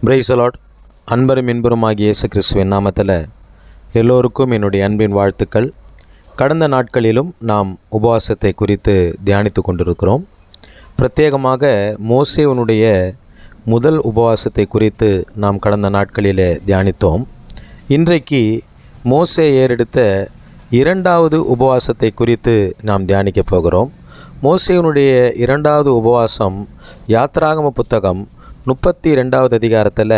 Praise the Lord. அன்பரும் இன்பருமாகிய இயேசு கிறிஸ்துவின் நாமத்தில் எல்லோருக்கும் என்னுடைய அன்பின் வாழ்த்துக்கள். கடந்த நாட்களிலும் நாம் உபவாசத்தை குறித்து தியானித்து கொண்டிருக்கிறோம். பிரத்யேகமாக மோசேயினுடைய முதல் உபவாசத்தை குறித்து நாம் கடந்த நாட்களில் தியானித்தோம். இன்றைக்கு மோசே ஏறெடுத்த இரண்டாவது உபவாசத்தை குறித்து நாம் தியானிக்க போகிறோம். மோசேயினுடைய இரண்டாவது உபவாசம் யாத்ராகம புத்தகம் 32வது அதிகாரத்தில்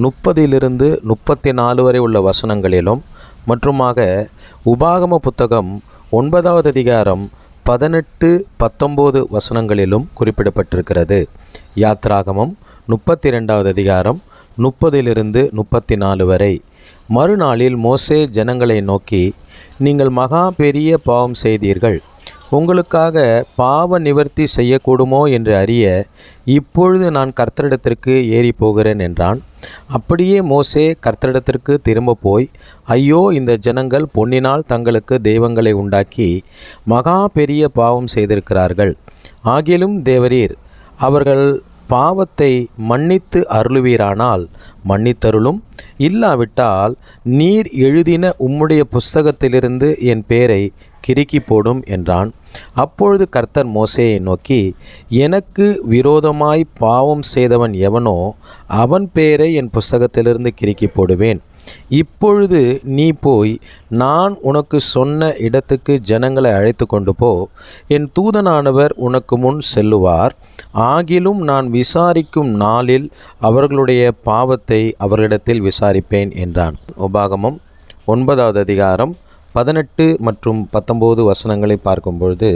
30 34 வரை உள்ள வசனங்களிலும் மற்றுமாக உபாகம புத்தகம் 9வது அதிகாரம் 18 19 வசனங்களிலும் குறிப்பிடப்பட்டிருக்கிறது. யாத்ராகமம் 32வது அதிகாரம் 30 34 வரை. மறுநாளில் மோசே ஜனங்களை நோக்கி, நீங்கள் மகா பெரிய பாவம் செய்தீர்கள், உங்களுக்காக பாவ நிவர்த்தி செய்யக்கூடுமோ என்று அறிய இப்பொழுது நான் கர்த்தரிடத்திற்கு ஏறி போகிறேன் என்றான். அப்படியே மோசே கர்த்தரிடத்திற்கு திரும்ப போய், ஐயோ, இந்த ஜனங்கள் பொன்னினால் தங்களுக்கு தெய்வங்களை உண்டாக்கி மகா பெரிய பாவம் செய்திருக்கிறார்கள். ஆகிலும் தேவரீர் அவர்கள் பாவத்தை மன்னித்து அருளுவீரானால் மன்னித்தருளும், இல்லாவிட்டால் நீர் எழுதின உம்முடைய புஸ்தகத்திலிருந்து என் பேரை கிறுக்கி போடும் என்றான். அப்பொழுது கர்த்தர் மோசேயை நோக்கி, எனக்கு விரோதமாய் பாவம் செய்தவன் எவனோ அவன் பேரை என் புஸ்தகத்திலிருந்து கிறுக்கி போடுவேன். இப்பொழுது நீ போய் நான் உனக்கு சொன்ன இடத்துக்கு ஜனங்களை அழைத்து கொண்டு போ. என் தூதனானவர் உனக்கு முன் செல்லுவார். ஆகிலும் நான் விசாரிக்கும் நாளில் அவர்களுடைய பாவத்தை அவர்களிடத்தில் விசாரிப்பேன் என்றான். உபாகமம் 9வது அதிகாரம் 18 மற்றும் 19 வசனங்களை பார்க்கும் பொழுது,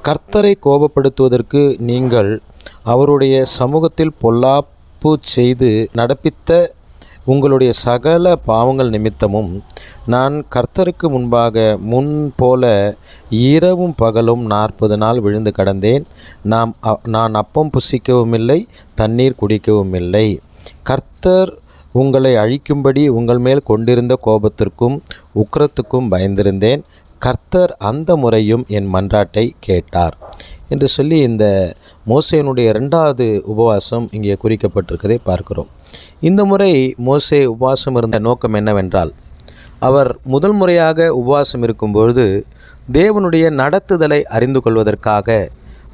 கர்த்தரை கோபப்படுத்துவதற்கு நீங்கள் அவருடைய சமூகத்தில் பொல்லாப்பு செய்து நடப்பித்த உங்களுடைய சகல பாவங்கள் நிமித்தமும் நான் கர்த்தருக்கு முன்பாக முன் போல இரவும் பகலும் 40 நாள் விழுந்து கடந்தேன். நான் அப்பம் புசிக்கவும் இல்லை, தண்ணீர் குடிக்கவும் இல்லை. கர்த்தர் உங்களை அழிக்கும்படி உங்கள் மேல் கொண்டிருந்த கோபத்திற்கும் உக்கிரத்துக்கும் பயந்திருந்தேன். கர்த்தர் அந்த முறையும் என் மன்றாட்டை கேட்டார் என்று சொல்லி இந்த மோசேயினுடைய இரண்டாவது உபவாசம் இங்கே குறிக்கப்பட்டிருக்கதை பார்க்கிறோம். இந்த முறை மோசே உபவாசம் இருந்த நோக்கம் என்னவென்றால், அவர் முதல் முறையாக உபவாசம் இருக்கும்பொழுது தேவனுடைய நடத்துதலை அறிந்து கொள்வதற்காக,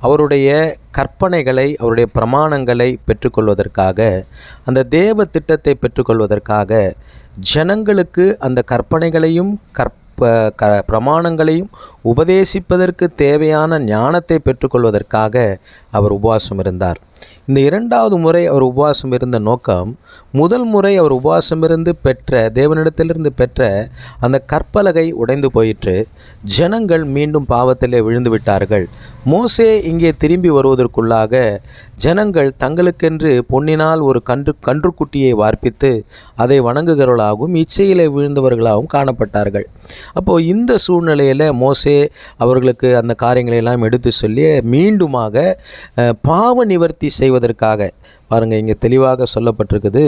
அவருடைய கற்பனைகளை, அவருடைய பிரமாணங்களை பெற்றுக்கொள்வதற்காக, அந்த தேவ திட்டத்தை பெற்றுக்கொள்வதற்காக, ஜனங்களுக்கு அந்த கற்பனைகளையும் பிரமாணங்களையும் உபதேசிப்பதற்கு தேவையான ஞானத்தை பெற்றுக்கொள்வதற்காக அவர் உபவாசம் இருந்தார். இந்த இரண்டாவது முறை அவர் உபவாசம் இருந்த நோக்கம், முதல் முறை அவர் உபவாசம் இருந்து பெற்ற தேவனிடத்திலிருந்து பெற்ற அந்த கற்பலகை உடைந்து போயிற்று. ஜனங்கள் மீண்டும் பாவத்திலே விழுந்து விட்டார்கள். மோசே இங்கே திரும்பி வருவதற்குள்ளாக ஜனங்கள் தங்களுக்கென்று பொன்னினால் ஒரு கன்றுக்குட்டியை வார்ப்பித்து அதை வணங்குகிறவர்களாகவும் இச்சையிலே விழுந்தவர்களாகவும் காணப்பட்டார்கள். அப்போது இந்த சூழ்நிலையில் மோசே அவர்களுக்கு அந்த காரியங்களையெல்லாம் எடுத்து சொல்லி மீண்டுமாக பாவ நிவர்த்தி செய்வதற்காக, பாருங்கள், இங்கே தெளிவாக சொல்லப்பட்டிருக்குது,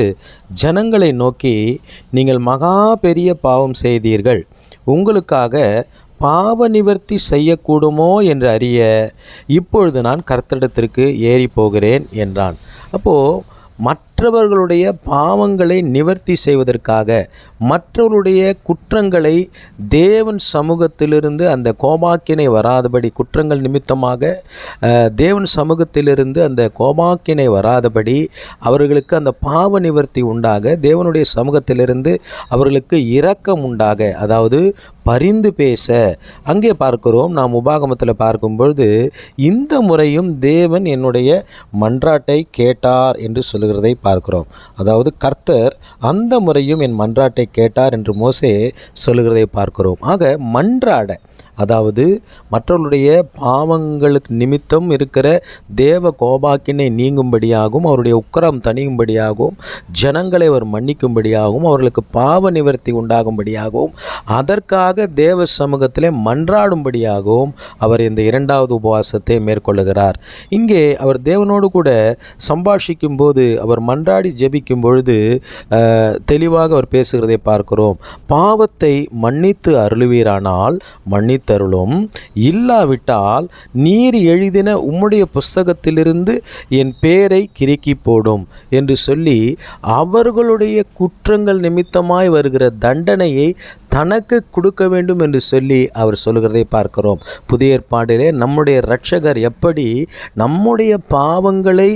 ஜனங்களை நோக்கி, நீங்கள் மகா பெரிய பாவம் செய்தீர்கள், உங்களுக்காக பாவ நிவர்த்தி செய்யக்கூடுமோ என்று அறிய இப்பொழுது நான் கர்த்தரிடத்திற்கு ஏறி போகிறேன் என்றான். அப்போது மற்றவர்களுடைய பாவங்களை நிவர்த்தி செய்வதற்காக, மற்றவருடைய குற்றங்களை தேவன் சமூகத்திலிருந்து அந்த கோபாக்கினை வராதபடி, குற்றங்கள் நிமித்தமாக தேவன் சமூகத்திலிருந்து அந்த கோபாக்கினை வராதபடி அவர்களுக்கு அந்த பாவ நிவர்த்தி உண்டாக, தேவனுடைய சமூகத்திலிருந்து அவர்களுக்கு இரக்கம் உண்டாக, அதாவது பரிந்து பேச, அங்கே பார்க்கிறோம். நாம் உபாகமத்தில் பார்க்கும்பொழுது இந்த முறையும் தேவன் என்னுடைய மன்றாட்டை கேட்டார் என்று சொல்லுகிறதை பார்க்கிறோம். அதாவது கர்த்தர் அந்த முறையும் என் மன்றாட்டை கேட்டார் என்று மோசே சொல்லுகிறதை பார்க்கிறோம். ஆக மன்றாட, அதாவது மற்றவர்களுடைய பாவங்களுக்கு நிமித்தம் இருக்கிற தேவ கோபாக்கினை நீங்கும்படியாகவும், அவருடைய உக்கிரம் தணியும்படியாகவும், ஜனங்களை அவர் மன்னிக்கும்படியாகவும், அவர்களுக்கு பாவ நிவர்த்தி உண்டாகும்படியாகவும், அதற்காக தேவ சமூகத்திலே மன்றாடும்படியாகவும் அவர் இந்த இரண்டாவது உபவாசத்தை மேற்கொள்ளுகிறார். இங்கே அவர் தேவனோடு கூட சம்பாஷிக்கும் போது, அவர் மன்றாடி ஜெபிக்கும் பொழுது தெளிவாக அவர் பேசுகிறதை பார்க்கிறோம். பாவத்தை மன்னித்து அருளுவீரானால் மன்னித்து மன்னித்தருளும். இல்லாவிட்டால் நீர் எழுதின உம்முடைய புஸ்தகத்திலிருந்து என் பேரை கிறுக்கி போடும் என்று சொல்லி அவர்களுடைய குற்றங்கள் நிமித்தமாய் வருகிற தண்டனையை தனக்கு கொடுக்க வேண்டும் என்று சொல்லி அவர் சொல்கிறதை பார்க்கிறோம். புதிய ஏற்பாட்டிலே நம்முடைய இரட்சகர் எப்படி நம்முடைய பாவங்களை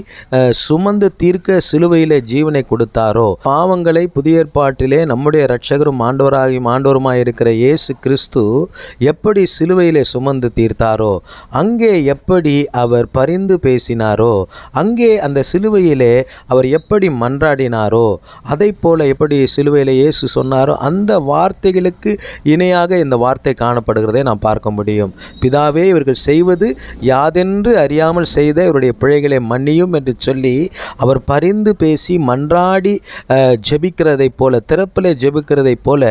சுமந்து தீர்க்க சிலுவையிலே ஜீவனை கொடுத்தாரோ, பாவங்களை புதிய ஏற்பாட்டிலே நம்முடைய இரட்சகரும் ஆண்டவருமாய் இருக்கிற இயேசு கிறிஸ்து எப்படி சிலுவையிலே சுமந்து தீர்த்தாரோ, அங்கே எப்படி அவர் பரிந்து பேசினாரோ, அங்கே அந்த சிலுவையிலே அவர் எப்படி மன்றாடினாரோ, அதை போல எப்படி சிலுவையிலே இயேசு சொன்னாரோ அந்த வார்த்தைகள் இணையாக இந்த வார்த்தை காணப்படுகிறதை நாம் பார்க்க முடியும். பிதாவே, இவர்கள் செய்வது யாதென்று அறியாமல் செய்த இவருடைய பிழைகளை மன்னியும் என்று சொல்லி அவர் பரிந்து பேசி மன்றாடி ஜெபிக்கிறதை போல, திறப்பிலே ஜெபிக்கிறதை போல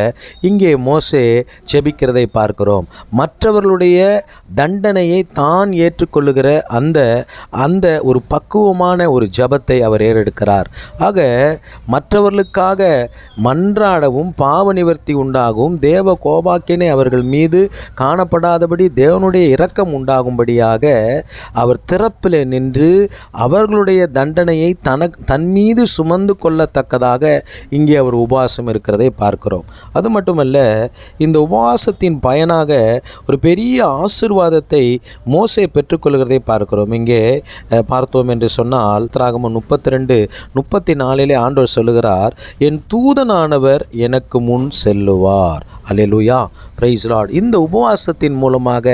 இங்கே மோசே ஜெபிக்கிறதை பார்க்கிறோம். மற்றவர்களுடைய தண்டனையை தான் ஏற்றுக்கொள்ளுகிற அந்த ஒரு பக்குவமான ஒரு ஜெபத்தை அவர் ஏறெடுக்கிறார். ஆக மற்றவர்களுக்காக மன்றாடவும் பாவ நிவர்த்தி உண்டாகும், தேவ கோபாக்கினை அவர்கள் மீது காணப்படாதபடி தேவனுடைய இரக்கம் உண்டாகும்படியாக அவர் திறப்பிலே நின்று அவர்களுடைய தண்டனையை தன் மீது சுமந்து கொள்ளத்தக்கதாக இங்கே அவர் உபவாசம் இருக்கிறதை பார்க்கிறோம். அது மட்டுமல்ல, இந்த உபவாசத்தின் பயனாக ஒரு பெரிய ஆசீர்வாதத்தை மோசே பெற்றுக்கொள்கிறதை பார்க்கிறோம். இங்கே பார்த்தோம் என்று சொன்னால் யாத்திராகமம் 32:34 ஆண்டவர் சொல்லுகிறார், என் தூதனானவர் எனக்கு முன் செல்லுவார். அல்லேலூயா, பிரைஸ் லார்ட். இந்த உபவாசத்தின் மூலமாக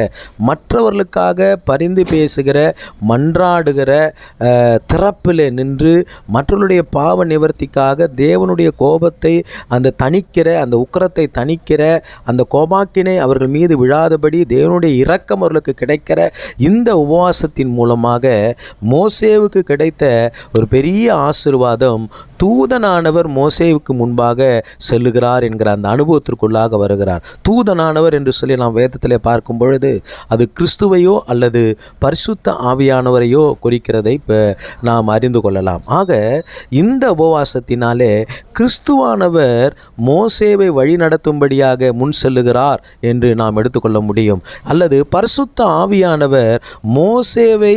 மற்றவர்களுக்காக பரிந்து பேசுகிற, மன்றாடுகிற, திறப்பிலே நின்று மற்றவர்களுடைய பாவ நிவர்த்திக்காக தேவனுடைய கோபத்தை அந்த உக்கிரத்தை தணிக்கிற, அந்த கோபாக்கினை அவர்கள் மீது விழாதபடி தேவனுடைய இரக்கம் அவர்களுக்கு கிடைக்கிற இந்த உபவாசத்தின் மூலமாக மோசேவுக்கு கிடைத்த ஒரு பெரிய ஆசீர்வாதம், தூதனானவர் மோசேவுக்கு முன்பாக செல்லுகிறார் என்கிற அந்த அனுபவத்திற்குள்ளாக வருகிறார். தூதனானவர் என்று சொல்லி நாம் வேதத்திலே பார்க்கும் பொழுது அது கிறிஸ்துவையோ அல்லது பரிசுத்த ஆவியானவரையோ குறிக்கிறதை நாம் அறிந்து கொள்ளலாம். ஆக இந்த உபவாசத்தினாலே கிறிஸ்துவானவர் மோசேவை வழி நடத்தும்படியாக முன் செல்லுகிறார் என்று நாம் எடுத்துக்கொள்ள முடியும். அல்லது பரிசுத்த ஆவியானவர் மோசேவை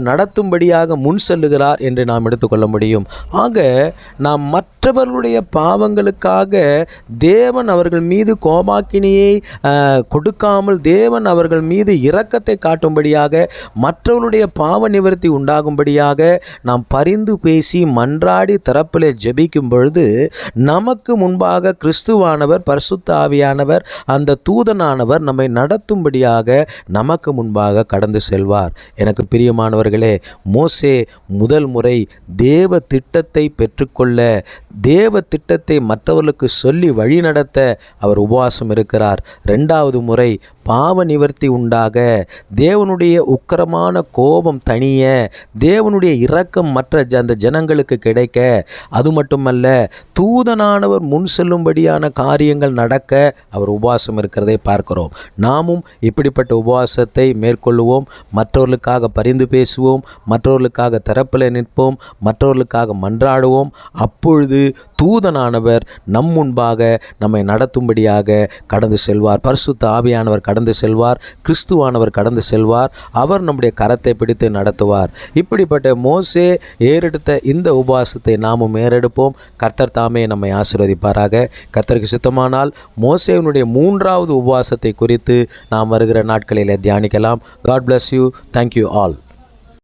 நடத்தும்படியாக முன் செல்லுகிறார் என்று நாம் எடுத்துக்கொள்ள முடியும். ஆக நாம் மற்றவர்களுடைய பாவங்களுக்காக தேவன் அவர்கள் மீது கோபாக்கினியை கொடுக்காமல் தேவன் அவர்கள் மீது இரக்கத்தை காட்டும்படியாக மற்றவர்களுடைய பாவ நிவர்த்தி உண்டாகும்படியாக நாம் பரிந்து பேசி மன்றாடி தரப்பிலே ஜெபிக்கும் பொழுது நமக்கு முன்பாக கிறிஸ்துவானவர், பரிசுத்த ஆவியானவர், அந்த தூதனானவர் நம்மை நடத்தும்படியாக நமக்கு முன்பாக கடந்து செல்வார். எனக்கு பிரியமானவர்களே, மோசே முதல் முறை தேவ திட்டத்தை பெற்றுக்கொள்ள, தேவ திட்டத்தை மற்றவர்களுக்கு சொல்லி வழிநடத்த அவர் உபவாசம் இருக்கிறார். 2வது முறை பாவ நிவர்த்தி உண்டாக, தேவனுடைய உக்கிரமான கோபம் தணிய, தேவனுடைய இரக்கம் மற்ற அந்த ஜனங்களுக்கு கிடைக்க, அது மட்டுமல்ல தூதனானவர் முன் செல்லும்படியான காரியங்கள் நடக்க அவர் உபவாசம் இருக்கிறதை பார்க்கிறோம். நாமும் இப்படிப்பட்ட உபவாசத்தை மேற்கொள்ளுவோம். மற்றவர்களுக்காக பரிந்து பேசுவோம், மற்றவர்களுக்காக தரப்பில் நிற்போம், மற்றவர்களுக்காக மன்றாடுவோம். அப்பொழுது தூதனானவர் நம் முன்பாக நம்மை நடத்தும்படியாக கடந்து செல்வார். பரிசுத்த ஆவியானவர் கடந்து செல்வார், கிறிஸ்துவானவர் கடந்து செல்வார். அவர் நம்முடைய கரத்தை பிடித்து நடத்துவார். இப்படிப்பட்ட மோசே ஏறெடுத்த இந்த உபவாசத்தை நாமும் ஏறெடுப்போம். கர்த்தர் தாமே நம்மை ஆசீர்வதிப்பாராக. கர்த்தருக்கு சித்தமானால் மோசேவினுடைய 3வது உபவாசத்தை குறித்து நாம் வருகிற நாட்களில் தியானிக்கலாம். God bless you. Thank you all.